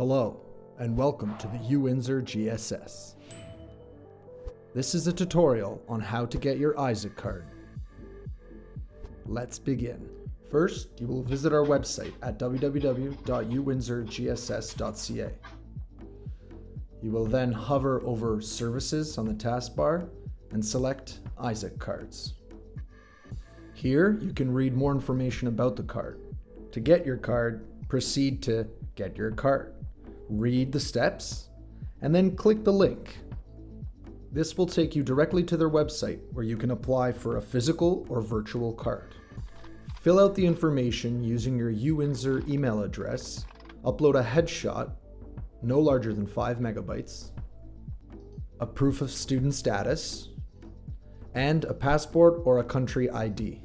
Hello, and welcome to the UWindsor GSS. This is a tutorial on how to get your ISIC card. Let's begin. First, you will visit our website at www.uwindsorgss.ca. You will then hover over Services on the taskbar and select ISIC cards. Here, you can read more information about the card. To get your card, proceed to Get Your Card. Read the steps, and then click the link. This will take you directly to their website where you can apply for a physical or virtual card. Fill out the information using your UWindsor email address, upload a headshot, no larger than 5 megabytes, a proof of student status, and a passport or a country ID.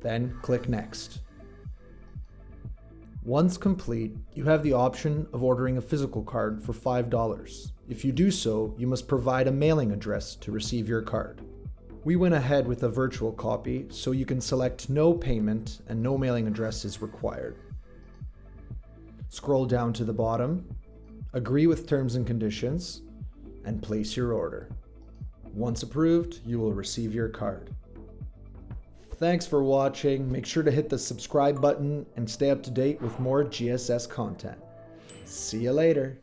Then click Next. Once complete, you have the option of ordering a physical card for $5. If you do so, you must provide a mailing address to receive your card. We went ahead with a virtual copy, so you can select no payment and no mailing address is required. Scroll down to the bottom, agree with terms and conditions, and place your order. Once approved, you will receive your card. Thanks for watching. Make sure to hit the subscribe button and stay up to date with more GSS content. See you later.